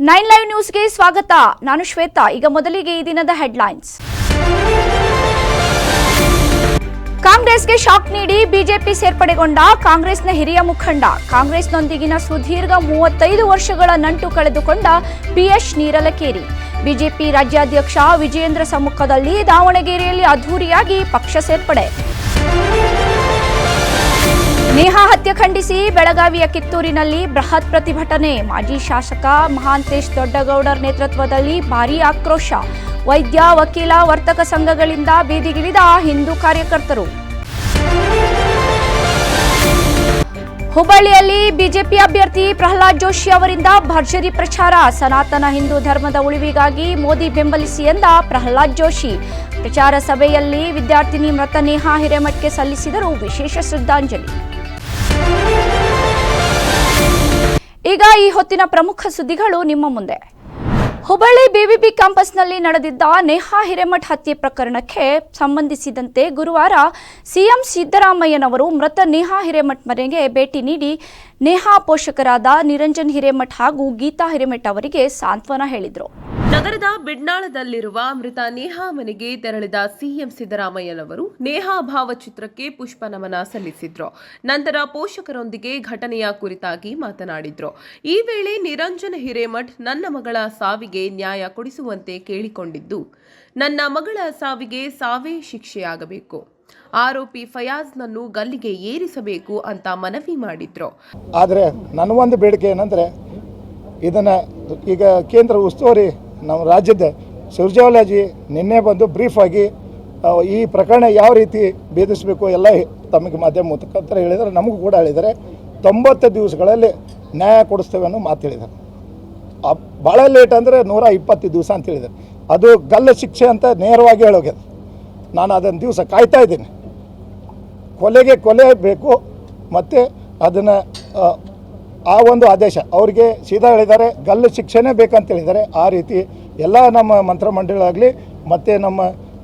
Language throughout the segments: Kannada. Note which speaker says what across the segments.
Speaker 1: 9 ಲೈವ್ ನ್ಯೂಸ್ಗೆ ಸ್ವಾಗತ. ನಾನು ಶ್ವೇತಾ. ಈಗ ಮೊದಲಿಗೆ ಈ ದಿನದ ಹೆಡ್ಲೈನ್ಸ್. ಕಾಂಗ್ರೆಸ್ಗೆ ಶಾಕ್ ನೀಡಿ ಬಿಜೆಪಿ ಸೇರ್ಪಡೆಗೊಂಡ ಕಾಂಗ್ರೆಸ್ನ ಹಿರಿಯ ಮುಖಂಡ. ಕಾಂಗ್ರೆಸ್ನೊಂದಿಗಿನ ಸುದೀರ್ಘ 35 ವರ್ಷಗಳ ನಂಟು ಕಳೆದುಕೊಂಡ ಪಿಎಚ್ ನೀರಲಕೇರಿ. ಬಿಜೆಪಿ ರಾಜ್ಯಾಧ್ಯಕ್ಷ ವಿಜಯೇಂದ್ರ ಸಮ್ಮುಖದಲ್ಲಿ ದಾವಣಗೆರೆಯಲ್ಲಿ ಅದ್ಧೂರಿಯಾಗಿ ಪಕ್ಷ ಸೇರ್ಪಡೆ. ನೇಹಾ ಹತ್ಯೆ ಖಂಡಿಸಿ ಬೆಳಗಾವಿಯ ಕಿತ್ತೂರಿನಲ್ಲಿ ಬೃಹತ್ ಪ್ರತಿಭಟನೆ. ಮಾಜಿ ಶಾಸಕ ಮಹಾಂತೇಶ್ ದೊಡ್ಡಗೌಡರ್ ನೇತೃತ್ವದಲ್ಲಿ ಭಾರೀ ಆಕ್ರೋಶ. ವೈದ್ಯ, ವಕೀಲ, ವರ್ತಕ ಸಂಘಗಳಿಂದ ಬೀದಿಗಿಳಿದ ಹಿಂದೂ ಕಾರ್ಯಕರ್ತರು. ಹುಬ್ಬಳ್ಳಿಯಲ್ಲಿ ಬಿಜೆಪಿ ಅಭ್ಯರ್ಥಿ ಪ್ರಹ್ಲಾದ್ ಜೋಶಿ ಅವರಿಂದ ಭರ್ಜರಿ ಪ್ರಚಾರ. ಸನಾತನ ಹಿಂದೂ ಧರ್ಮದ ಉಳಿವಿಗಾಗಿ ಮೋದಿ ಬೆಂಬಲಿಸಿ ಎಂದ ಪ್ರಹ್ಲಾದ್ ಜೋಶಿ. ಪ್ರಚಾರ ಸಭೆಯಲ್ಲಿ ವಿದ್ಯಾರ್ಥಿನಿ ಮೃತ ನೇಹಾ ಹಿರೇಮಠ್ಗೆ ಸಲ್ಲಿಸಿದರು ವಿಶೇಷ ಶ್ರದ್ಧಾಂಜಲಿ. ಈಗ ಈ ಹೊತ್ತಿನ ಪ್ರಮುಖ ಸುದ್ದಿಗಳು ನಿಮ್ಮ ಮುಂದೆ. ಹುಬ್ಬಳ್ಳಿ ಬಿಬಿಬಿ ಕ್ಯಾಂಪಸ್ನಲ್ಲಿ ನಡೆದಿದ್ದ ನೇಹಾ ಹಿರೇಮಠ್ ಹತ್ಯೆ ಪ್ರಕರಣಕ್ಕೆ ಸಂಬಂಧಿಸಿದಂತೆ ಗುರುವಾರ ಸಿಎಂ ಸಿದ್ದರಾಮಯ್ಯನವರು ಮೃತ ನೇಹಾ ಹಿರೇಮಠ್ ಮನೆಗೆ ಭೇಟಿ ನೀಡಿ ನೇಹಾ ಪೋಷಕರಾದ ನಿರಂಜನ್ ಹಿರೇಮಠ್ ಹಾಗೂ ಗೀತಾ ಹಿರೇಮಠ್ ಅವರಿಗೆ ಸಾಂತ್ವನ ಹೇಳಿದರು.
Speaker 2: ನಗರದ ಬಿಡ್ನಾಳದಲ್ಲಿರುವ ಮೃತ ನೇಹಾ ಮನೆಗೆ ತೆರಳಿದ ಸಿಎಂ ಸಿದ್ದರಾಮಯ್ಯನವರು ನೇಹಾ ಭಾವಚಿತ್ರಕ್ಕೆ ಪುಷ್ಪ ನಮನ ಸಲ್ಲಿಸಿದ್ರು. ನಂತರ ಪೋಷಕರೊಂದಿಗೆ ಘಟನೆಯ ಕುರಿತಾಗಿ ಮಾತನಾಡಿದ್ರು. ಈ ವೇಳೆ ನಿರಂಜನ್ ಹಿರೇಮಠ್ ನನ್ನ ಮಗಳ ಸಾವಿಗೆ ನ್ಯಾಯ ಕೊಡಿಸುವಂತೆ ಕೇಳಿಕೊಂಡಿದ್ದು, ನನ್ನ ಮಗಳ ಸಾವಿಗೆ ಸಾವೇ ಶಿಕ್ಷೆಯಾಗಬೇಕು, ಆರೋಪಿ ಫಯಾಜ್ನನ್ನು ಗಲ್ಲಿಗೆ ಏರಿಸಬೇಕು ಅಂತ ಮನವಿ ಮಾಡಿದ್ರು.
Speaker 3: ಆದರೆ ನನಗೊಂದು ಬೇಡಿಕೆ ಏನಂದ್ರೆ, ಇದನ್ನ ಈಗ ಕೇಂದ್ರ ಉಸ್ತುವಾರಿ ನಮ್ಮ ರಾಜ್ಯದ ಸುರ್ಜೇವಾಲಾಜಿ ನಿನ್ನೆ ಬಂದು ಬ್ರೀಫ್ ಆಗಿ ಈ ಪ್ರಕರಣ ಯಾವ ರೀತಿ ಭೇದಿಸಬೇಕು ಎಲ್ಲ ತಮಗೆ ಮಾಧ್ಯಮ ಮುಖಾಂತರ ಹೇಳಿದ್ದಾರೆ, ನಮಗೂ ಕೂಡ ಹೇಳಿದ್ದಾರೆ. 90 ದಿವಸಗಳಲ್ಲಿ ನ್ಯಾಯ ಕೊಡಿಸ್ತೇವೆ ಅನ್ನೋ ಮಾತು ಹೇಳಿದ್ದಾರೆ. ಭಾಳ ಲೇಟ್ ಅಂದರೆ 120 ದಿವಸ ಅಂತ ಹೇಳಿದ್ದಾರೆ. ಅದು ಗಲ್ಲು ಶಿಕ್ಷೆ ಅಂತ ನೇರವಾಗಿ ಹೇಳೋಗ್ಯದ. ನಾನು ಅದನ್ನು ದಿವಸ ಕಾಯ್ತಾ ಇದ್ದೀನಿ. ಕೊಲೆಗೆ ಕೊಲೆ ಬೇಕು ಮತ್ತು ಅದನ್ನು ಆ ಒಂದು ಆದೇಶ ಅವರಿಗೆ ಸೀದಾ ಹೇಳಿದ್ದಾರೆ, ಗಲ್ಲು ಶಿಕ್ಷೆನೇ ಬೇಕಂತ ಹೇಳಿದ್ದಾರೆ. ಆ ರೀತಿ ಎಲ್ಲ ನಮ್ಮ ಮಂತ್ರಿಮಂಡಲಗಳಾಗಲಿ ಮತ್ತು ನಮ್ಮ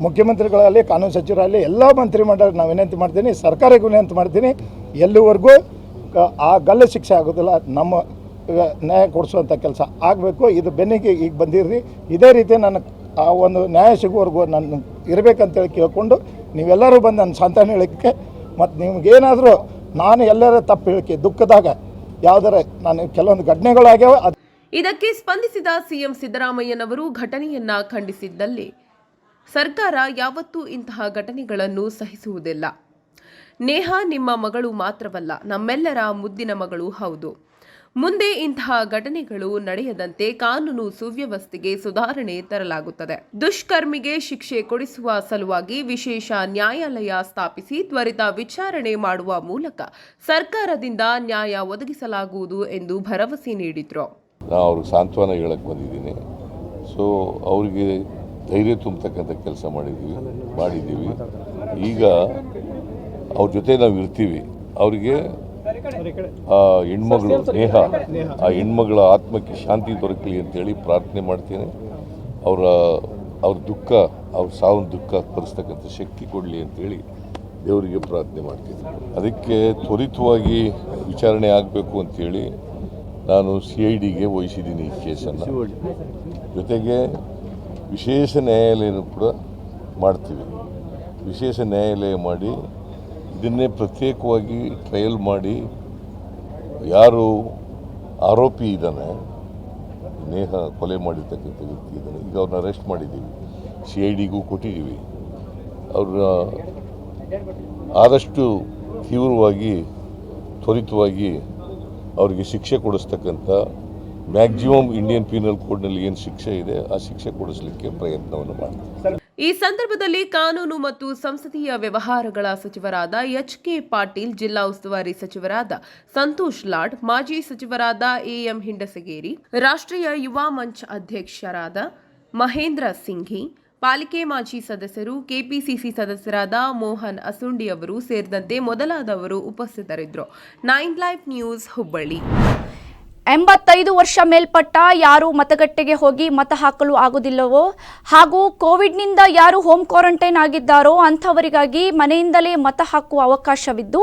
Speaker 3: ಮುಖ್ಯಮಂತ್ರಿಗಳಾಗಲಿ ಕಾನೂನು ಸಚಿವರಾಗಲಿ ಎಲ್ಲ ಮಂತ್ರಿಮಂಡಲ ನಾವು ವಿನಂತಿ ಮಾಡ್ತೀನಿ, ಸರ್ಕಾರಕ್ಕೆ ವಿನಂತಿ ಮಾಡ್ತೀನಿ, ಎಲ್ಲಿವರೆಗೂ ಆ ಗಲ್ಲು ಶಿಕ್ಷೆ ಆಗೋದಿಲ್ಲ ನಮ್ಮ ನ್ಯಾಯ ಕೊಡಿಸುವಂಥ ಕೆಲಸ ಆಗಬೇಕು. ಇದು ಬೆನ್ನಿಗೆ ಈಗ ಬಂದಿರ್ರಿ, ಇದೇ ರೀತಿ ನಾನು ಆ ಒಂದು ನ್ಯಾಯ ಸಿಗುವವರೆಗೂ ನಾನು ಇರಬೇಕಂತೇಳಿ ಕೇಳಿಕೊಂಡು ನೀವೆಲ್ಲರೂ ಬಂದು ನನ್ನ ಸಾಂತ್ವನ ಹೇಳಿಕೆ ಮತ್ತು ನಿಮಗೇನಾದರೂ ನಾನು ಎಲ್ಲರ ತಪ್ಪು ಹೇಳಿಕೆ ದುಃಖದಾಗ ಯಾವುದರ ನಾನು ಕೆಲವೊಂದು ಘಟನೆಗಳಾಗ್ಯಾವ.
Speaker 2: ಇದಕ್ಕೆ ಸ್ಪಂದಿಸಿದ ಸಿಎಂ ಸಿದ್ದರಾಮಯ್ಯನವರು ಘಟನೆಯನ್ನ ಖಂಡಿಸಿದ್ದಲ್ಲಿ ಸರ್ಕಾರ ಯಾವತ್ತೂ ಇಂತಹ ಘಟನೆಗಳನ್ನು ಸಹಿಸುವುದಿಲ್ಲ. ನೇಹಾ ನಿಮ್ಮ ಮಗಳು ಮಾತ್ರವಲ್ಲ, ನಮ್ಮೆಲ್ಲರ ಮುದ್ದಿನ ಮಗಳು ಹೌದು. ಮುಂದೆ ಇಂತಹ ಘಟನೆಗಳು ನಡೆಯದಂತೆ ಕಾನೂನು ಸುವ್ಯವಸ್ಥೆಗೆ ಸುಧಾರಣೆ ತರಲಾಗುತ್ತದೆ. ದುಷ್ಕರ್ಮಿಗೆ ಶಿಕ್ಷೆ ಕೊಡಿಸುವ ಸಲುವಾಗಿ ವಿಶೇಷ ನ್ಯಾಯಾಲಯ ಸ್ಥಾಪಿಸಿ ತ್ವರಿತ ವಿಚಾರಣೆ ಮಾಡುವ ಮೂಲಕ ಸರ್ಕಾರದಿಂದ ನ್ಯಾಯ ಒದಗಿಸಲಾಗುವುದು ಎಂದು ಭರವಸೆ ನೀಡಿದ್ರು.
Speaker 4: ನಾವು ಅವ್ರಿಗೆ ಸಾಂತ್ವನ ಹೇಳಕ್ಕೆ ಬಂದಿದ್ದೀನಿ. ಸೊ ಅವರಿಗೆ ಧೈರ್ಯ ತುಂಬತಕ್ಕಂಥ ಕೆಲಸ ಮಾಡಿದ್ದೀವಿ. ಈಗ ಅವ್ರ ಜೊತೆ ನಾವು ಇರ್ತೀವಿ. ಅವರಿಗೆ ಆ ಹೆಣ್ಮಗಳು ನೇಹಾ, ಆ ಹೆಣ್ಮಗಳ ಆತ್ಮಕ್ಕೆ ಶಾಂತಿ ದೊರಕಲಿ ಅಂತೇಳಿ ಪ್ರಾರ್ಥನೆ ಮಾಡ್ತೀನಿ. ಅವ್ರ ದುಃಖ, ಅವ್ರ ಸಾವಿನ ದುಃಖ ಪರಿಸ್ತಕ್ಕಂಥ ಶಕ್ತಿ ಕೊಡಲಿ ಅಂತೇಳಿ ದೇವರಿಗೆ ಪ್ರಾರ್ಥನೆ ಮಾಡ್ತೀನಿ. ಅದಕ್ಕೆ ತ್ವರಿತವಾಗಿ ವಿಚಾರಣೆ ಆಗಬೇಕು ಅಂಥೇಳಿ ನಾನು CIDಗೆ ವಹಿಸಿದ್ದೀನಿ ಈ ಕೇಸನ್ನು. ಜೊತೆಗೆ ವಿಶೇಷ ನ್ಯಾಯಾಲಯನೂ ಕೂಡ ಮಾಡ್ತೀವಿ. ವಿಶೇಷ ನ್ಯಾಯಾಲಯ ಮಾಡಿ ಇದನ್ನೇ ಪ್ರತ್ಯೇಕವಾಗಿ ಟ್ರಯಲ್ ಮಾಡಿ ಯಾರು ಆರೋಪಿ ಇದ್ದಾನೆ, ನೇಹಾ ಕೊಲೆ ಮಾಡಿರ್ತಕ್ಕಂಥ ವ್ಯಕ್ತಿ ಇದ್ದಾನೆ, ಈಗ ಅವ್ರನ್ನ ಅರೆಸ್ಟ್ ಮಾಡಿದ್ದೀವಿ, CIDಗೂ ಕೊಟ್ಟಿದ್ದೀವಿ. ಅವ್ರನ್ನ ಆದಷ್ಟು ತೀವ್ರವಾಗಿ ತ್ವರಿತವಾಗಿ ಅವರಿಗೆ ಶಿಕ್ಷೆ ಕೊಡಿಸ್ತಕ್ಕಂಥ ಮ್ಯಾಕ್ಸಿಮಮ್ ಇಂಡಿಯನ್ ಪೀನಲ್ ಕೋಡ್ನಲ್ಲಿ ಏನು ಶಿಕ್ಷೆ ಇದೆ ಆ ಶಿಕ್ಷೆ ಕೊಡಿಸಲಿಕ್ಕೆ ಪ್ರಯತ್ನವನ್ನು ಮಾಡ್ತೀವಿ.
Speaker 2: ಈ ಸಂದರ್ಭದಲ್ಲಿ ಕಾನೂನು ಮತ್ತು ಸಂಸದೀಯ ವ್ಯವಹಾರಗಳ ಸಚಿವರಾದ HK ಪಾಟೀಲ್, ಜಿಲ್ಲಾ ಉಸ್ತುವಾರಿ ಸಚಿವರಾದ ಸಂತೋಷ್ ಲಾಡ್, ಮಾಜಿ ಸಚಿವರಾದ AM ಹಿಂಡಸಗೇರಿ, ರಾಷ್ಟ್ರೀಯ ಯುವ ಮಂಚ್ ಅಧ್ಯಕ್ಷರಾದ ಮಹೇಂದ್ರ ಸಿಂಘಿ, ಪಾಲಿಕೆ ಮಾಜಿ ಸದಸ್ಯರು, KPCC ಸದಸ್ಯರಾದ ಮೋಹನ್ ಅಸುಂಡಿ ಅವರು ಸೇರಿದಂತೆ ಮೊದಲಾದವರು ಉಪಸ್ಥಿತರಿದ್ದರು. 9 ಲೈವ್ ನ್ಯೂಸ್ ಹುಬ್ಬಳ್ಳಿ.
Speaker 1: 85 ವರ್ಷ ಮೇಲ್ಪಟ್ಟ ಯಾರು ಮತಗಟ್ಟೆಗೆ ಹೋಗಿ ಮತ ಹಾಕಲು ಆಗುವುದಿಲ್ಲವೋ ಹಾಗೂ ಕೋವಿಡ್ನಿಂದ ಯಾರು ಹೋಮ್ ಕ್ವಾರಂಟೈನ್ ಆಗಿದ್ದಾರೋ ಅಂಥವರಿಗಾಗಿ ಮನೆಯಿಂದಲೇ ಮತ ಹಾಕುವ ಅವಕಾಶವಿದ್ದು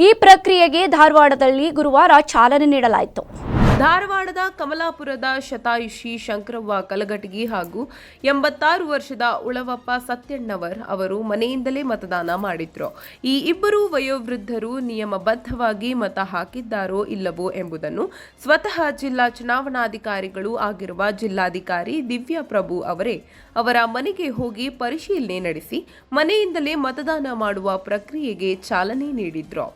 Speaker 1: ಈ ಪ್ರಕ್ರಿಯೆಗೆ ಧಾರವಾಡದಲ್ಲಿ ಗುರುವಾರ ಚಾಲನೆ ನೀಡಲಾಯಿತು.
Speaker 2: ಧಾರವಾಡದ ಕಮಲಾಪುರದ ಶತಾಯುಷಿ ಶಂಕರವ್ವ ಕಲಘಟಗಿ ಹಾಗೂ 86 ವರ್ಷದ ಉಳವಪ್ಪ ಸತ್ಯಣ್ಣವರ್ ಅವರು ಮನೆಯಿಂದಲೇ ಮತದಾನ ಮಾಡಿದ್ರು. ಈ ಇಬ್ಬರು ವಯೋವೃದ್ಧರು ನಿಯಮಬದ್ಧವಾಗಿ ಮತ ಹಾಕಿದ್ದಾರೋ ಇಲ್ಲವೋ ಎಂಬುದನ್ನು ಸ್ವತಃ ಜಿಲ್ಲಾ ಚುನಾವಣಾಧಿಕಾರಿಗಳು ಆಗಿರುವ ಜಿಲ್ಲಾಧಿಕಾರಿ ದಿವ್ಯಾ ಪ್ರಭು ಅವರೇ ಅವರ ಮನೆಗೆ ಹೋಗಿ ಪರಿಶೀಲನೆ ನಡೆಸಿ ಮನೆಯಿಂದಲೇ ಮತದಾನ ಮಾಡುವ ಪ್ರಕ್ರಿಯೆಗೆ ಚಾಲನೆ ನೀಡಿದ್ರು.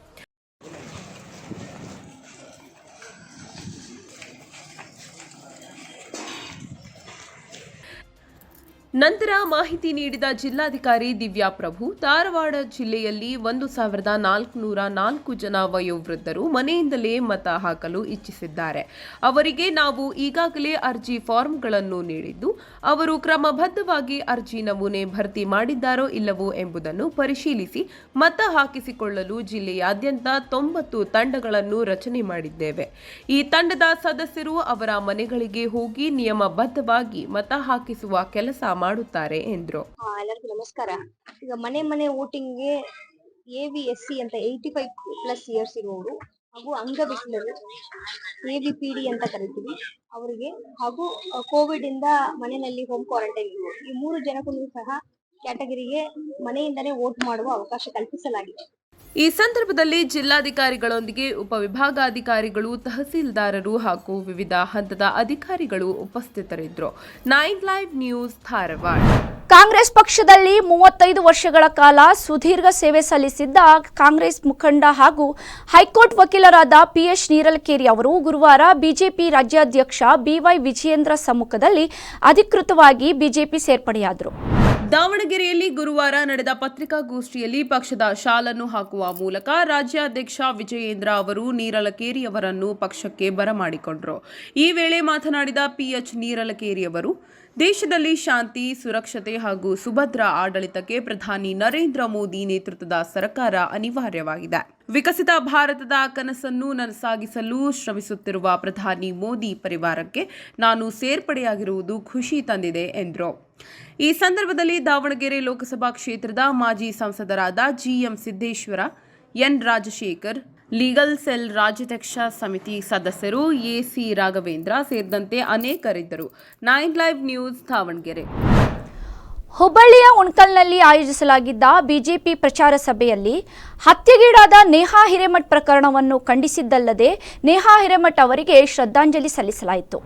Speaker 2: ನಂತರ ಮಾಹಿತಿ ನೀಡಿದ ಜಿಲ್ಲಾಧಿಕಾರಿ ದಿವ್ಯಾ ಪ್ರಭು, ಧಾರವಾಡ ಜಿಲ್ಲೆಯಲ್ಲಿ 1404 ಜನ ವಯೋವೃದ್ಧರು ಮನೆಯಿಂದಲೇ ಮತ ಹಾಕಲು ಇಚ್ಛಿಸಿದ್ದಾರೆ. ಅವರಿಗೆ ನಾವು ಈಗಾಗಲೇ ಅರ್ಜಿ ಫಾರ್ಮ್ಗಳನ್ನು ನೀಡಿದ್ದು, ಅವರು ಕ್ರಮಬದ್ಧವಾಗಿ ಅರ್ಜಿ ನಮೂನೆ ಭರ್ತಿ ಮಾಡಿದ್ದಾರೋ ಇಲ್ಲವೋ ಎಂಬುದನ್ನು ಪರಿಶೀಲಿಸಿ ಮತ ಹಾಕಿಸಿಕೊಳ್ಳಲು ಜಿಲ್ಲೆಯಾದ್ಯಂತ 90 ತಂಡಗಳನ್ನು ರಚನೆ ಮಾಡಿದ್ದೇವೆ. ಈ ತಂಡದ ಸದಸ್ಯರು ಅವರ ಮನೆಗಳಿಗೆ ಹೋಗಿ ನಿಯಮಬದ್ಧವಾಗಿ ಮತ ಹಾಕಿಸುವ ಕೆಲಸ ಮಾಡುತ್ತಾರೆ ಎಂದ್ರು.
Speaker 5: ಎಲ್ಲರಿಗೂ ನಮಸ್ಕಾರ. ಈಗ ಮನೆ ವೋಟಿಂಗ್ಗೆ AVSC ಅಂತ 85+ ಇಯರ್ಸ್ ಇರುವವರು ಹಾಗೂ ಅಂಗವಿಕಲರು AVPD ಅಂತ ಕರಿತೀವಿ ಅವರಿಗೆ, ಹಾಗೂ ಕೋವಿಡ್ ಇಂದ ಮನೆಯಲ್ಲಿ ಹೋಮ್ ಕ್ವಾರಂಟೈನ್ ಇರುವವರು, ಈ 3 ಜನಕ್ಕೂ ಸಹ ಕ್ಯಾಟಗರಿಗೆ ಮನೆಯಿಂದಲೇ ವೋಟ್ ಮಾಡುವ ಅವಕಾಶ ಕಲ್ಪಿಸಲಾಗಿದೆ.
Speaker 2: ಈ ಸಂದರ್ಭದಲ್ಲಿ ಜಿಲ್ಲಾಧಿಕಾರಿಗಳೊಂದಿಗೆ ಉಪವಿಭಾಗಾಧಿಕಾರಿಗಳು, ತಹಸೀಲ್ದಾರರು ಹಾಗೂ ವಿವಿಧ ಹಂತದ ಅಧಿಕಾರಿಗಳು ಉಪಸ್ಥಿತರಿದ್ದರು. 9 ಲೈವ್ ನ್ಯೂಸ್ ಧಾರವಾಡ.
Speaker 1: ಕಾಂಗ್ರೆಸ್ ಪಕ್ಷದಲ್ಲಿ 35 ವರ್ಷಗಳ ಕಾಲ ಸುದೀರ್ಘ ಸೇವೆ ಸಲ್ಲಿಸಿದ್ದ ಕಾಂಗ್ರೆಸ್ ಮುಖಂಡ ಹಾಗೂ ಹೈಕೋರ್ಟ್ ವಕೀಲರಾದ PS ನೀರಲಕೇರಿ ಅವರು ಗುರುವಾರ ಬಿಜೆಪಿ ರಾಜ್ಯಾಧ್ಯಕ್ಷ BY ವಿಜಯೇಂದ್ರ ಸಮ್ಮುಖದಲ್ಲಿ ಅಧಿಕೃತವಾಗಿ ಬಿಜೆಪಿ ಸೇರ್ಪಡೆಯಾದರು.
Speaker 2: ದಾವಣಗೆರೆಯಲ್ಲಿ ಗುರುವಾರ ನಡೆದ ಪತ್ರಿಕಾಗೋಷ್ಠಿಯಲ್ಲಿ ಪಕ್ಷದ ಶಾಲನ್ನು ಹಾಕುವ ಮೂಲಕ ರಾಜ್ಯಾಧ್ಯಕ್ಷ ವಿಜಯೇಂದ್ರ ಅವರು ನೀರಲಕೇರಿ ಅವರನ್ನು ಪಕ್ಷಕ್ಕೆ ಬರಮಾಡಿಕೊಂಡರು. ಈ ವೇಳೆ ಮಾತನಾಡಿದ PH ನೀರಲಕೇರಿ ಅವರು, ದೇಶದಲ್ಲಿ ಶಾಂತಿ, ಸುರಕ್ಷತೆ ಹಾಗೂ ಸುಭದ್ರ ಆಡಳಿತಕ್ಕೆ ಪ್ರಧಾನಿ ನರೇಂದ್ರ ಮೋದಿ ನೇತೃತ್ವದ ಸರ್ಕಾರ ಅನಿವಾರ್ಯವಾಗಿದೆ. ವಿಕಸಿತ ಭಾರತದ ಕನಸನ್ನು ನನಸಾಗಿಸಲು ಶ್ರಮಿಸುತ್ತಿರುವ ಪ್ರಧಾನಿ ಮೋದಿ ಪರಿವಾರಕ್ಕೆ ನಾನು ಸೇರ್ಪಡೆಯಾಗಿರುವುದು ಖುಷಿ ತಂದಿದೆ ಎಂದರು. ಈ ಸಂದರ್ಭದಲ್ಲಿ ದಾವಣಗೆರೆ ಲೋಕಸಭಾ ಕ್ಷೇತ್ರದ ಮಾಜಿ ಸಂಸದರಾದ GM Siddeshwara, N Rajashekhar, legal cell ರಾಜ್ಯಾಧ್ಯಕ್ಷ ಸಮಿತಿ ಸದಸ್ಯರು AC ರಾಘವೇಂದ್ರ ಸೇರಿದಂತೆ ಅನೇಕರಿದ್ದರು. 9 ಲೈವ್ ನ್ಯೂಸ್ ದಾವಣಗೆರೆ.
Speaker 1: ಹುಬ್ಬಳ್ಳಿಯ ಉಣಕಲ್ನಲ್ಲಿ ಆಯೋಜಿಸಲಾಗಿದ್ದ ಬಿಜೆಪಿ ಪ್ರಚಾರ ಸಭೆಯಲ್ಲಿ ಹತ್ಯೆಗೀಡಾದ ನೇಹಾ ಹಿರೇಮಠ್ ಪ್ರಕರಣವನ್ನು ಖಂಡಿಸಿದ್ದಲ್ಲದೆ ನೇಹಾ ಹಿರೇಮಠ್ ಅವರಿಗೆ ಶ್ರದ್ಧಾಂಜಲಿ ಸಲ್ಲಿಸಲಾಯಿತು.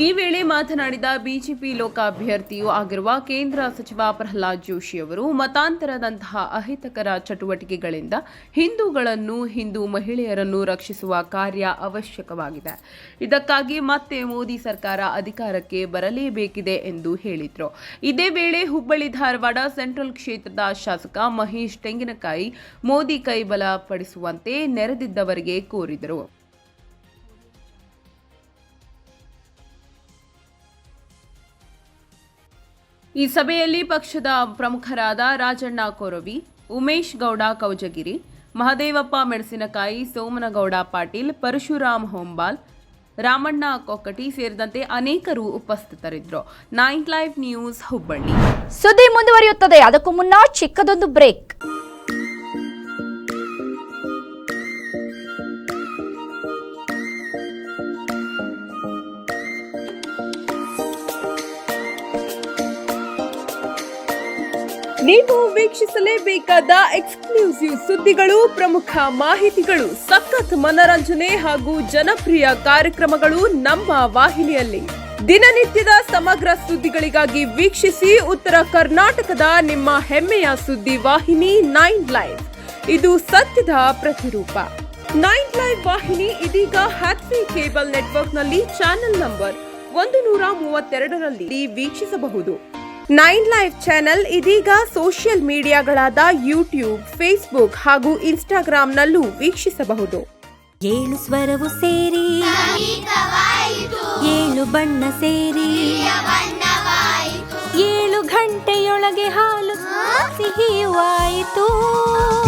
Speaker 2: ಈ ವೇಳೆ ಮಾತನಾಡಿದ ಬಿಜೆಪಿ ಲೋಕಾಭ್ಯರ್ಥಿಯೂ ಆಗಿರುವ ಕೇಂದ್ರ ಸಚಿವ ಪ್ರಹ್ಲಾದ್ ಜೋಶಿ ಅವರು, ಮತಾಂತರದಂತಹ ಅಹಿತಕರ ಚಟುವಟಿಕೆಗಳಿಂದ ಹಿಂದೂ ಮಹಿಳೆಯರನ್ನು ರಕ್ಷಿಸುವ ಕಾರ್ಯ ಅವಶ್ಯಕವಾಗಿದೆ. ಇದಕ್ಕಾಗಿ ಮತ್ತೆ ಮೋದಿ ಸರ್ಕಾರ ಅಧಿಕಾರಕ್ಕೆ ಬರಲೇಬೇಕಿದೆ ಎಂದು ಹೇಳಿದರು. ಇದೇ ವೇಳೆ ಹುಬ್ಬಳ್ಳಿ ಧಾರವಾಡ ಸೆಂಟ್ರಲ್ ಕ್ಷೇತ್ರದ ಶಾಸಕ ಮಹೇಶ್ ತೆಂಗಿನಕಾಯಿ ಮೋದಿ ಕೈಬಲ ಪಡಿಸುವಂತೆ ನೆರೆದಿದ್ದವರಿಗೆ ಕೋರಿದರು. ಈ ಸಭೆಯಲ್ಲಿ ಪಕ್ಷದ ಪ್ರಮುಖರಾದ ರಾಜಣ್ಣ ಕೊರವಿ, ಉಮೇಶ್ ಗೌಡ ಕೌಜಗಿರಿ, ಮಹದೇವಪ್ಪ ಮೆಣಸಿನಕಾಯಿ, ಸೋಮನಗೌಡ ಪಾಟೀಲ್, ಪರಶುರಾಮ್ ಹೊಂಬಾಲ್, ರಾಮಣ್ಣ ಕೊಕ್ಕಟಿ ಸೇರಿದಂತೆ ಅನೇಕರು ಉಪಸ್ಥಿತರಿದ್ದರು. 9 ಲೈವ್ ನ್ಯೂಸ್ ಹುಬ್ಬಳ್ಳಿ.
Speaker 1: ಸುದ್ದಿ ಮುಂದುವರಿಯುತ್ತದೆ, ಅದಕ್ಕೂ ಮುನ್ನ ಚಿಕ್ಕದೊಂದು ಬ್ರೇಕ್.
Speaker 2: ನೀವು ವೀಕ್ಷಿಸಲೇಬೇಕಾದ ಎಕ್ಸ್ಕ್ಲೂಸಿವ್ ಸುದ್ದಿಗಳು, ಪ್ರಮುಖ ಮಾಹಿತಿಗಳು, ಸಖತ್ ಮನರಂಜನೆ ಹಾಗೂ ಜನಪ್ರಿಯ ಕಾರ್ಯಕ್ರಮಗಳು ನಮ್ಮ ವಾಹಿನಿಯಲ್ಲಿ. ದಿನನಿತ್ಯದ ಸಮಗ್ರ ಸುದ್ದಿಗಳಿಗಾಗಿ ವೀಕ್ಷಿಸಿ ಉತ್ತರ ಕರ್ನಾಟಕದ ನಿಮ್ಮ ಹೆಮ್ಮೆಯ ಸುದ್ದಿ ವಾಹಿನಿ 9 ಲೈವ್. ಇದು ಸತ್ಯದ ಪ್ರತಿರೂಪ. 9 ಲೈವ್ ವಾಹಿನಿ ಇದೀಗ ಹ್ಯಾಥ್ವೇ ಕೇಬಲ್ ನೆಟ್ವರ್ಕ್ನಲ್ಲಿ ಚಾನೆಲ್ ನಂಬರ್ 132ರಲ್ಲಿ ವೀಕ್ಷಿಸಬಹುದು. 9 ಲೈವ್ ಚಾನೆಲ್ ಇದೀಗ ಸೋಷಿಯಲ್ ಮೀಡಿಯಾಗಳಾದ ಯೂಟ್ಯೂಬ್, ಫೇಸ್ಬುಕ್ ಹಾಗೂ ಇನ್ಸ್ಟಾಗ್ರಾಂನಲ್ಲೂ ವೀಕ್ಷಿಸಬಹುದು.
Speaker 6: 7 ಸ್ವರವು ಸೇರಿ 7 ಬಣ್ಣ ಸೇರಿ 7 ಗಂಟೆಯೊಳಗೆ ಹಾಲು ಸಿಹಿಯುವಾಯಿತು.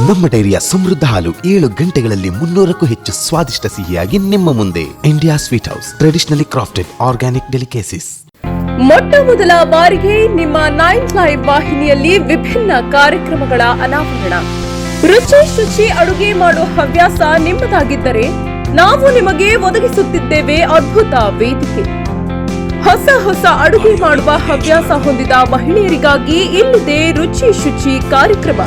Speaker 7: ನಮ್ಮ ಡೈರಿಯ ಸಮೃದ್ಧ ಹಾಲು 7 ಗಂಟೆಗಳಲ್ಲಿ 300ಕ್ಕೂ ಹೆಚ್ಚು ಸ್ವಾದಿಷ್ಟ ಸಿಹಿಯಾಗಿ ನಿಮ್ಮ ಮುಂದೆ. India Sweet House, traditionally crafted organic delicacies.
Speaker 2: ಮೊಟ್ಟ ಮೊದಲ ಬಾರಿಗೆ ನಿಮ್ಮ 9 ಲೈವ್ ವಾಹಿನಿಯಲ್ಲಿ ವಿಭಿನ್ನ ಕಾರ್ಯಕ್ರಮಗಳ ಅನಾವರಣ. ರುಚಿ ಶುಚಿ ಅಡುಗೆ ಮಾಡೋ ಹವ್ಯಾಸ ನಿಮ್ಮದಾಗಿದ್ದರೆ ನಾವು ನಿಮಗೆ ಒದಗಿಸುತ್ತಿದ್ದೇವೆ ಅದ್ಭುತ ವೇದಿಕೆ. ಹೊಸ ಅಡುಗೆ ಮಾಡುವ ಹವ್ಯಾಸ ಹೊಂದಿದ ಮಹಿಳೆಯರಿಗಾಗಿ ಇಲ್ಲಿದೆ ರುಚಿ ಶುಚಿ ಕಾರ್ಯಕ್ರಮ.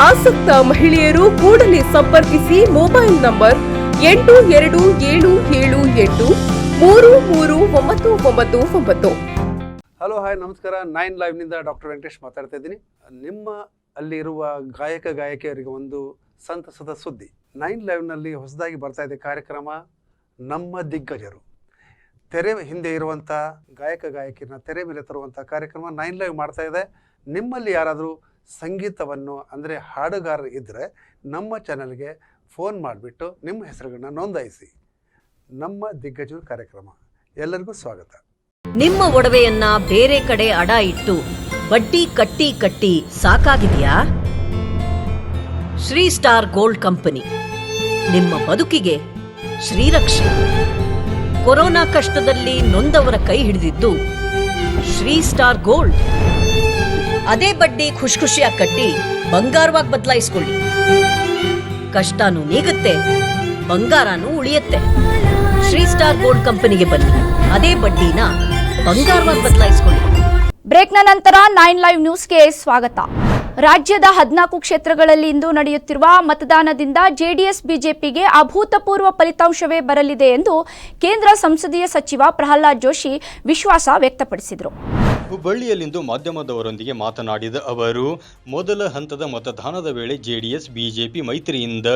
Speaker 2: ಆಸಕ್ತ ಮಹಿಳೆಯರು ಕೂಡಲೇ ಸಂಪರ್ಕಿಸಿ ಮೊಬೈಲ್ ನಂಬರ್ 8277833999.
Speaker 8: ಹಲೋ ಹಾಯ್ ನಮಸ್ಕಾರ. 9 ಲೈವ್ನಿಂದ ಡಾಕ್ಟರ್ ವೆಂಕಟೇಶ್ ಮಾತಾಡ್ತಾ ಇದ್ದೀನಿ. ನಿಮ್ಮ ಅಲ್ಲಿರುವ ಗಾಯಕಿಯರಿಗೆ ಒಂದು ಸಂತಸದ ಸುದ್ದಿ. 9 ಲೈವ್ನಲ್ಲಿ ಹೊಸದಾಗಿ ಬರ್ತಾ ಇದೆ ಕಾರ್ಯಕ್ರಮ ನಮ್ಮ ದಿಗ್ಗಜರು. ತೆರೆ ಹಿಂದೆ ಇರುವಂಥ ಗಾಯಕಿಯರನ್ನ ತೆರೆ ಮೇಲೆ ತರುವಂಥ ಕಾರ್ಯಕ್ರಮ 9 ಲೈವ್ ಮಾಡ್ತಾ ಇದೆ. ನಿಮ್ಮಲ್ಲಿ ಯಾರಾದರೂ ಸಂಗೀತವನ್ನು ಅಂದರೆ ಹಾಡುಗಾರರು ಇದ್ದರೆ ನಮ್ಮ ಚಾನಲ್ಗೆ ಫೋನ್ ಮಾಡಿಬಿಟ್ಟು ನಿಮ್ಮ ಹೆಸರುಗಳನ್ನ ನೋಂದಾಯಿಸಿ. ನಮ್ಮ ದಿಗ್ಗಜರು ಕಾರ್ಯಕ್ರಮ. ಎಲ್ಲರಿಗೂ ಸ್ವಾಗತ.
Speaker 9: ನಿಮ್ಮ ಒಡವೆಯನ್ನ ಬೇರೆ ಕಡೆ ಅಡ ಇಟ್ಟು ಬಡ್ಡಿ ಕಟ್ಟಿ ಸಾಕಾಗಿದೆಯಾ? ಶ್ರೀ ಸ್ಟಾರ್ ಗೋಲ್ಡ್ ಕಂಪನಿ ನಿಮ್ಮ ಬದುಕಿಗೆ ಶ್ರೀರಕ್ಷೆ. ಕೊರೋನಾ ಕಷ್ಟದಲ್ಲಿ ನೊಂದವರ ಕೈ ಹಿಡಿದಿದ್ದು ಶ್ರೀ ಸ್ಟಾರ್ ಗೋಲ್ಡ್. ಅದೇ ಬಡ್ಡಿ ಖುಷಿಯಾಗಿ ಕಟ್ಟಿ ಬಂಗಾರವಾಗಿ ಬದಲಾಯಿಸ್ಕೊಳ್ಳಿ. ಕಷ್ಟನೂ ನೀಗುತ್ತೆ, ಬಂಗಾರನೂ ಉಳಿಯುತ್ತೆ. ಶ್ರೀ ಸ್ಟಾರ್ ಗೋಲ್ಡ್ ಕಂಪನಿಗೆ ಬನ್ನಿ, ಅದೇ ಬಡ್ಡಿನ ಬಂಗಾರವಾಗಿ ಬದಲಾಯಿಸ್ಕೊಳ್ಳಿ.
Speaker 1: ಬ್ರೇಕ್ನ ನಂತರ 9 ಲೈವ್ ನ್ಯೂಸ್ಗೆ ಸ್ವಾಗತ. ರಾಜ್ಯದ 14 ಕ್ಷೇತ್ರಗಳಲ್ಲಿ ಇಂದು ನಡೆಯುತ್ತಿರುವ ಮತದಾನದಿಂದ ಜೆಡಿಎಸ್ ಬಿಜೆಪಿಗೆ ಅಭೂತಪೂರ್ವ ಫಲಿತಾಂಶವೇ ಬರಲಿದೆ ಎಂದು ಕೇಂದ್ರ ಸಂಸದೀಯ ಸಚಿವ ಪ್ರಹ್ಲಾದ್ ಜೋಶಿ ವಿಶ್ವಾಸ ವ್ಯಕ್ತಪಡಿಸಿದರು.
Speaker 10: ಹುಬ್ಬಳ್ಳಿಯಲ್ಲಿಂದು ಮಾಧ್ಯಮದವರೊಂದಿಗೆ ಮಾತನಾಡಿದ ಅವರು, ಮೊದಲ ಹಂತದ ಮತದಾನದ ವೇಳೆ ಜೆಡಿಎಸ್ ಬಿಜೆಪಿ ಮೈತ್ರಿಯಿಂದ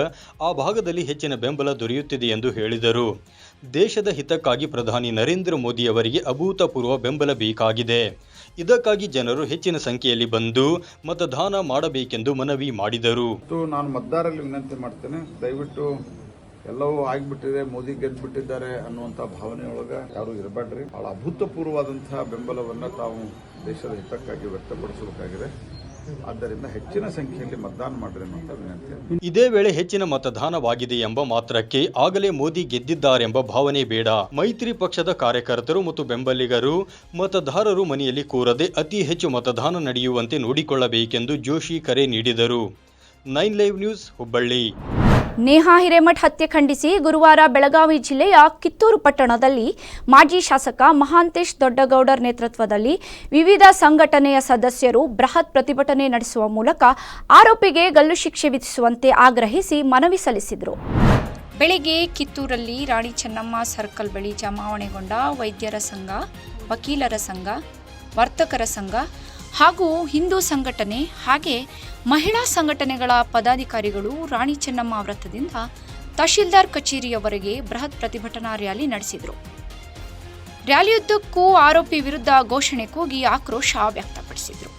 Speaker 10: ಆ ಭಾಗದಲ್ಲಿ ಹೆಚ್ಚಿನ ಬೆಂಬಲ ದೊರೆಯುತ್ತಿದೆ ಎಂದು ಹೇಳಿದರು. ದೇಶದ ಹಿತಕ್ಕಾಗಿ ಪ್ರಧಾನಿ ನರೇಂದ್ರ ಮೋದಿ ಅವರಿಗೆ ಅಭೂತಪೂರ್ವ ಬೆಂಬಲ ಬೇಕಾಗಿದೆ. ಇದಕ್ಕಾಗಿ ಜನರು ಹೆಚ್ಚಿನ ಸಂಖ್ಯೆಯಲ್ಲಿ ಬಂದು ಮತದಾನ ಮಾಡಬೇಕೆಂದು ಮನವಿ ಮಾಡಿದರು.
Speaker 11: ನಾನು ಮತದಾರರಲ್ಲಿ ವಿನಂತಿ ಮಾಡ್ತೇನೆ, ದಯವಿಟ್ಟು ಎಲ್ಲವೂ ಆಗಿಬಿಟ್ಟಿದೆ, ಮೋದಿ ಗೆದ್ದುಬಿಟ್ಟಿದ್ದಾರೆ ಅನ್ನುವಂಥ ಭಾವನೆಯೊಳಗೆ ಯಾರು ಇರಬೇಡ್ರಿ. ಬಹಳ ಅಭೂತಪೂರ್ವವಾದಂತಹ ಬೆಂಬಲವನ್ನು ತಾವು ದೇಶದ ಹಿತಕ್ಕಾಗಿ ವ್ಯಕ್ತಪಡಿಸಬೇಕಾಗಿದೆ. ಆದ್ದರಿಂದ ಹೆಚ್ಚಿನ ಸಂಖ್ಯೆಯಲ್ಲಿ ಮತದಾನ ಮಾಡ್ರಿ ಅನ್ನುವಂಥ ವಿನಂತಿ.
Speaker 10: ಇದೇ ವೇಳೆ ಹೆಚ್ಚಿನ ಮತದಾನವಾಗಿದೆ ಎಂಬ ಮಾತ್ರಕ್ಕೆ ಆಗಲೇ ಮೋದಿ ಗೆದ್ದಿದ್ದಾರೆಂಬ ಭಾವನೆ ಬೇಡ. ಮೈತ್ರಿ ಪಕ್ಷದ ಕಾರ್ಯಕರ್ತರು ಮತ್ತು ಬೆಂಬಲಿಗರು ಮತದಾರರು ಮನೆಯಲ್ಲಿ ಕೂರದೆ ಅತಿ ಹೆಚ್ಚು ಮತದಾನ ನಡೆಯುವಂತೆ ನೋಡಿಕೊಳ್ಳಬೇಕೆಂದು ಜೋಶಿ ಕರೆ ನೀಡಿದರು. 9 ಲೈವ್ ನ್ಯೂಸ್, ಹುಬ್ಬಳ್ಳಿ.
Speaker 1: ನೇಹಾ ಹಿರೇಮಠ್ ಹತ್ಯೆ ಖಂಡಿಸಿ ಗುರುವಾರ ಬೆಳಗಾವಿ ಜಿಲ್ಲೆಯ ಕಿತ್ತೂರು ಪಟ್ಟಣದಲ್ಲಿ ಮಾಜಿ ಶಾಸಕ ಮಹಾಂತೇಶ್ ದೊಡ್ಡಗೌಡರ್ ನೇತೃತ್ವದಲ್ಲಿ ವಿವಿಧ ಸಂಘಟನೆಯ ಸದಸ್ಯರು ಬೃಹತ್ ಪ್ರತಿಭಟನೆ ನಡೆಸುವ ಮೂಲಕ ಆರೋಪಿಗೆ ಗಲ್ಲು ಶಿಕ್ಷೆ ವಿಧಿಸುವಂತೆ ಆಗ್ರಹಿಸಿ ಮನವಿ ಸಲ್ಲಿಸಿದರು. ಬೆಳಗ್ಗೆ ಕಿತ್ತೂರಲ್ಲಿ ರಾಣಿ ಚೆನ್ನಮ್ಮ ಸರ್ಕಲ್ ಬಳಿ ಜಮಾವಣೆಗೊಂಡ ವೈದ್ಯರ ಸಂಘ, ವಕೀಲರ ಸಂಘ, ವರ್ತಕರ ಸಂಘ ಹಾಗೂ ಹಿಂದೂ ಸಂಘಟನೆ ಹಾಗೆ ಮಹಿಳಾ ಸಂಘಟನೆಗಳ ಪದಾಧಿಕಾರಿಗಳು ರಾಣಿ ಚೆನ್ನಮ್ಮ ವೃತ್ತದಿಂದ ತಹಶೀಲ್ದಾರ್ ಕಚೇರಿಯವರೆಗೆ ಬೃಹತ್ ಪ್ರತಿಭಟನಾ ರ್ಯಾಲಿ ನಡೆಸಿದರು. ರ್ಯಾಲಿಯುದ್ದಕ್ಕೂ ಆರೋಪಿ ವಿರುದ್ಧ ಘೋಷಣೆ ಕೂಗಿ ಆಕ್ರೋಶ ವ್ಯಕ್ತಪಡಿಸಿದರು.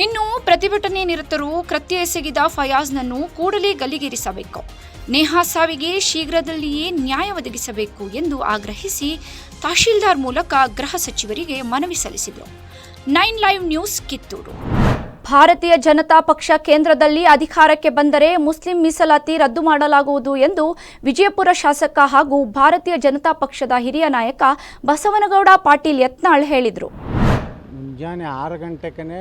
Speaker 1: ಇನ್ನು ಪ್ರತಿಭಟನೆ ನಿರತರು ಕೃತ್ಯ ಎಸಗಿದ ಫಯಾಜ್ನನ್ನು ಕೂಡಲೇ ಗಲ್ಲಿಗೇರಿಸಬೇಕು, ನೇಹಾ ಸಾವಿಗೆ ಶೀಘ್ರದಲ್ಲಿಯೇ ನ್ಯಾಯ ಒದಗಿಸಬೇಕು ಎಂದು ಆಗ್ರಹಿಸಿ ತಹಶೀಲ್ದಾರ್ ಮೂಲಕ ಗೃಹ ಸಚಿವರಿಗೆ ಮನವಿ ಸಲ್ಲಿಸಿದರು. 9 ಲೈವ್ ನ್ಯೂಸ್, ಕಿತ್ತೂರು. ಭಾರತೀಯ ಜನತಾ ಪಕ್ಷ ಕೇಂದ್ರದಲ್ಲಿ ಅಧಿಕಾರಕ್ಕೆ ಬಂದರೆ ಮುಸ್ಲಿಂ ಮೀಸಲಾತಿ ರದ್ದು ಮಾಡಲಾಗುವುದು ಎಂದು ವಿಜಯಪುರ ಶಾಸಕ ಹಾಗೂ ಭಾರತೀಯ ಜನತಾ ಪಕ್ಷದ ಹಿರಿಯ ನಾಯಕ ಬಸವನಗೌಡ ಪಾಟೀಲ್ ಯತ್ನಾಳ್ ಹೇಳಿದರು.
Speaker 12: ಮುಂಜಾನೆ 6 ಗಂಟೆಗೆ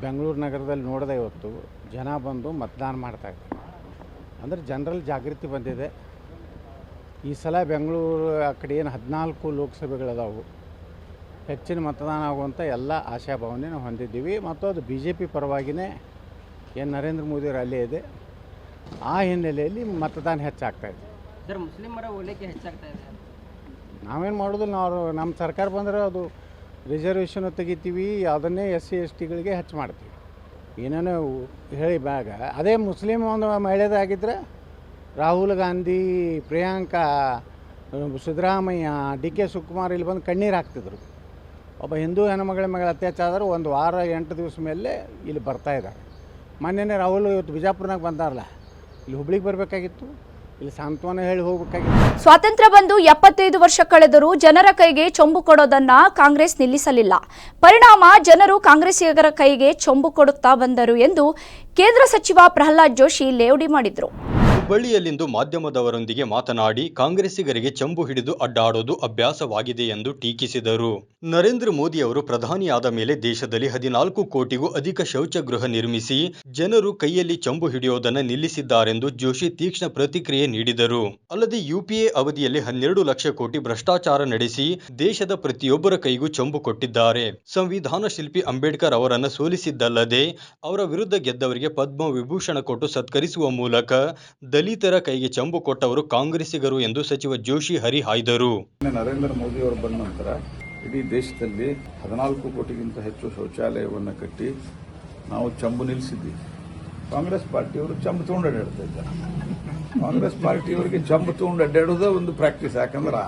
Speaker 12: ಬೆಂಗಳೂರು ನಗರದಲ್ಲಿ ನೋಡಿದೆ, ಇವತ್ತು ಜನ ಬಂದು ಮತದಾನ ಮಾಡ್ತಾಯಿದ್ದಾರೆ. ಅಂದರೆ ಜನರಲ್ಲಿ ಜಾಗೃತಿ ಬಂದಿದೆ. ಈ ಸಲ ಬೆಂಗಳೂರು ಆ ಕಡೆ ಏನು 14 ಲೋಕಸಭೆಗಳದಾವು, ಹೆಚ್ಚಿನ ಮತದಾನ ಆಗುವಂಥ ಎಲ್ಲ ಆಶಾಭಾವನೆ ನಾವು ಹೊಂದಿದ್ದೀವಿ. ಮತ್ತು ಅದು BJP ಪರವಾಗಿಯೇ ಏನು ನರೇಂದ್ರ ಮೋದಿ ರ್ಯಾಲಿ ಇದೆ, ಆ ಹಿನ್ನೆಲೆಯಲ್ಲಿ ಮತದಾನ ಹೆಚ್ಚಾಗ್ತಾಯಿದೆ.
Speaker 13: ಸರ್, ಮುಸ್ಲಿಮರ ಓಲೈಕೆ ಹೆಚ್ಚಾಗ್ತಾ ಇದೆ.
Speaker 12: ನಾವೇನು ಮಾಡೋದು, ನಾವು ನಮ್ಮ ಸರ್ಕಾರ ಬಂದರೆ ಅದು ರಿಸರ್ವೇಷನ್ ತೆಗಿತೀವಿ, ಅದನ್ನೇ SC STಗಳಿಗೆ ಹೆಚ್ಚು ಮಾಡ್ತೀವಿ. ಏನೇನೋ ಹೇಳಿ ಬ್ಯಾಗ ಅದೇ ಮುಸ್ಲಿಂ ಒಂದು ಮಹಿಳೆದಾಗಿದ್ದರೆ ರಾಹುಲ್ ಗಾಂಧಿ, ಪ್ರಿಯಾಂಕಾ, ಸಿದ್ದರಾಮಯ್ಯ, DK ಶಿವಕುಮಾರ್ ಇಲ್ಲಿ ಬಂದು ಕಣ್ಣೀರು ಹಾಕ್ತಿದ್ರು. ಒಬ್ಬ ಹಿಂದೂ ಹೆಣ್ಮಗಳ ಮೇಲೆ ಅತ್ಯಾಚಾರ 1 ವಾರ 8 ದಿವಸ ಮೇಲೆ ಇಲ್ಲಿ ಬರ್ತಾಯಿದ್ದಾರೆ. ಮೊನ್ನೆ ರಾಹುಲ್ ಇವತ್ತು ಬಿಜಾಪುರನಾಗ ಬಂದಾರಲ್ಲ, ಇಲ್ಲಿ ಹುಬ್ಳಿಗೆ ಬರಬೇಕಾಗಿತ್ತು, ಇಲ್ಲಿ ಸಾಂತ್ವನ ಹೇಳಿ ಹೋಗ್ಬೇಕಾಗಿತ್ತು.
Speaker 1: ಸ್ವಾತಂತ್ರ್ಯ ಬಂದು 75 ವರ್ಷ ಕಳೆದರೂ ಜನರ ಕೈಗೆ ಚೊಂಬು ಕೊಡೋದನ್ನ ಕಾಂಗ್ರೆಸ್ ನಿಲ್ಲಿಸಲಿಲ್ಲ. ಪರಿಣಾಮ ಜನರು ಕಾಂಗ್ರೆಸ್ಸಿಗರ ಕೈಗೆ ಚೊಂಬು ಕೊಡುತ್ತಾ ಬಂದರು ಎಂದು ಕೇಂದ್ರ ಸಚಿವ ಪ್ರಹ್ಲಾದ್ ಜೋಶಿ ಲೇವಡಿ ಮಾಡಿದರು.
Speaker 10: ಹುಬ್ಬಳ್ಳಿಯಲ್ಲಿಂದು ಮಾಧ್ಯಮದವರೊಂದಿಗೆ ಮಾತನಾಡಿ ಕಾಂಗ್ರೆಸ್ಸಿಗರಿಗೆ ಚಂಬು ಹಿಡಿದು ಅಡ್ಡಾಡೋದು ಅಭ್ಯಾಸವಾಗಿದೆ ಎಂದು ಟೀಕಿಸಿದರು. ನರೇಂದ್ರ ಮೋದಿ ಅವರು ಪ್ರಧಾನಿಯಾದ ಮೇಲೆ ದೇಶದಲ್ಲಿ 14 ಕೋಟಿಗೂ ಅಧಿಕ ಶೌಚಗೃಹ ನಿರ್ಮಿಸಿ ಜನರು ಕೈಯಲ್ಲಿ ಚಂಬು ಹಿಡಿಯೋದನ್ನು ನಿಲ್ಲಿಸಿದ್ದಾರೆಂದು ಜೋಶಿ ತೀಕ್ಷ್ಣ ಪ್ರತಿಕ್ರಿಯೆ ನೀಡಿದರು. ಅಲ್ಲದೆ ಯುಪಿಎ ಅವಧಿಯಲ್ಲಿ 12 ಲಕ್ಷ ಕೋಟಿ ಭ್ರಷ್ಟಾಚಾರ ನಡೆಸಿ ದೇಶದ ಪ್ರತಿಯೊಬ್ಬರ ಕೈಗೂ ಚಂಬು ಕೊಟ್ಟಿದ್ದಾರೆ. ಸಂವಿಧಾನ ಶಿಲ್ಪಿ ಅಂಬೇಡ್ಕರ್ ಅವರನ್ನು ಸೋಲಿಸಿದ್ದಲ್ಲದೆ ಅವರ ವಿರುದ್ಧ ಗೆದ್ದವರಿಗೆ ಪದ್ಮ ವಿಭೂಷಣ ಕೊಟ್ಟು ಸತ್ಕರಿಸುವ ಮೂಲಕ ದಲಿತರ ಕೈಗೆ ಚಂಬು ಕೊಟ್ಟವರು ಕಾಂಗ್ರೆಸ್ಸಿಗರು ಎಂದು ಸಚಿವ ಜೋಶಿ ಹರಿಹಾಯ್ದರು.
Speaker 11: ನರೇಂದ್ರ ಮೋದಿ ಅವರು ಬಂದ ನಂತರ ಇಡೀ ದೇಶದಲ್ಲಿ 14 ಕೋಟಿಗಿಂತ ಹೆಚ್ಚು ಶೌಚಾಲಯವನ್ನು ಕಟ್ಟಿ ನಾವು ಚಂಬು ನಿಲ್ಲಿಸಿದ್ವಿ. ಕಾಂಗ್ರೆಸ್ ಪಾರ್ಟಿಯವರು ಚಂಬು ತಗೊಂಡು ಅಡ್ಡಾಡ್ತಾ ಇದ್ದಾರೆ. ಕಾಂಗ್ರೆಸ್ ಪಾರ್ಟಿಯವರಿಗೆ ಚಂಬು ತಗೊಂಡು ಅಡ್ಡಾಡೋದೇ ಒಂದು ಪ್ರಾಕ್ಟೀಸ್. ಯಾಕಂದ್ರೆ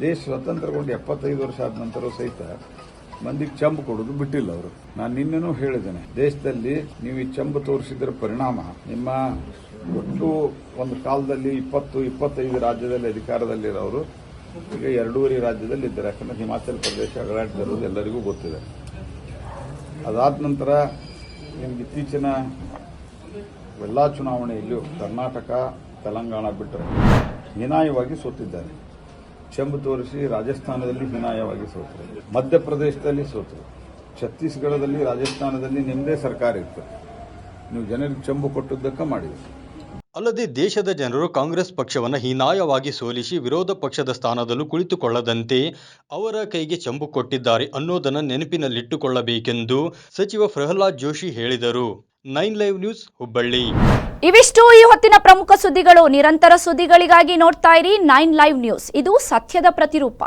Speaker 11: ದೇಶ ಸ್ವತಂತ್ರಗೊಂಡು 75 ವರ್ಷ ಆದ ನಂತರ ಸಹಿತ ಮಂದಿಗೆ ಚಂಬು ಕೊಡೋದು ಬಿಟ್ಟಿಲ್ಲ ಅವರು. ನಾನು ನಿನ್ನೆನೂ ಹೇಳಿದ್ದೇನೆ, ದೇಶದಲ್ಲಿ ನೀವು ಈ ಚಂಬು ತೋರಿಸಿದ್ರ ಪರಿಣಾಮ ನಿಮ್ಮ ಒಟ್ಟು ಒಂದು ಕಾಲದಲ್ಲಿ 20-25 ರಾಜ್ಯದಲ್ಲಿ ಅಧಿಕಾರದಲ್ಲಿರೋರು ಈಗ 2.5 ರಾಜ್ಯದಲ್ಲಿ ಇದ್ದಾರೆ. ಯಾಕಂದ್ರೆ ಹಿಮಾಚಲ ಪ್ರದೇಶ ಅಗಲಾಡ್ತಿರೋದು ಎಲ್ಲರಿಗೂ ಗೊತ್ತಿದೆ. ಅದಾದ ನಂತರ ನಿಮ್ಗೆ ಇತ್ತೀಚಿನ ಎಲ್ಲ ಚುನಾವಣೆಯಲ್ಲೂ ಕರ್ನಾಟಕ, ತೆಲಂಗಾಣ ಬಿಟ್ಟರೆ ಹೀನಾಯವಾಗಿ ಸೋತಿದ್ದಾರೆ. ಚಂಬು ತೋರಿಸಿ ರಾಜಸ್ಥಾನದಲ್ಲಿ ಹೀನಾಯವಾಗಿ ಸೋತರು, ಮಧ್ಯಪ್ರದೇಶದಲ್ಲಿ ಸೋತರು, ಛತ್ತೀಸ್ಗಢದಲ್ಲಿ, ರಾಜಸ್ಥಾನದಲ್ಲಿ ನಿಮ್ಮದೇ ಸರ್ಕಾರ ಇತ್ತು. ನೀವು ಜನರಿಗೆ ಚಂಬು ಕೊಟ್ಟದ್ದಕ್ಕೆ ಮಾಡಿದ್ರು.
Speaker 10: ಅಲ್ಲದೆ ದೇಶದ ಜನರು ಕಾಂಗ್ರೆಸ್ ಪಕ್ಷವನ್ನು ಹೀನಾಯವಾಗಿ ಸೋಲಿಸಿ ವಿರೋಧ ಪಕ್ಷದ ಸ್ಥಾನದಲ್ಲೂ ಕುಳಿತುಕೊಳ್ಳದಂತೆ ಅವರ ಕೈಗೆ ಚಂಬು ಕೊಟ್ಟಿದ್ದಾರೆ ಅನ್ನೋದನ್ನು ನೆನಪಿನಲ್ಲಿಟ್ಟುಕೊಳ್ಳಬೇಕೆಂದು ಸಚಿವ ಪ್ರಹ್ಲಾದ್ ಜೋಶಿ ಹೇಳಿದರು. 9 ಲೈವ್ ನ್ಯೂಸ್, ಹುಬ್ಬಳ್ಳಿ.
Speaker 1: ಇವಿಷ್ಟು ಈ ಹೊತ್ತಿನ ಪ್ರಮುಖ ಸುದ್ದಿಗಳು. ನಿರಂತರ ಸುದ್ದಿಗಳಿಗಾಗಿ ನೋಡ್ತಾ ಇರಿ 9 ಲೈವ್ ನ್ಯೂಸ್. ಇದು ಸತ್ಯದ ಪ್ರತಿರೂಪ.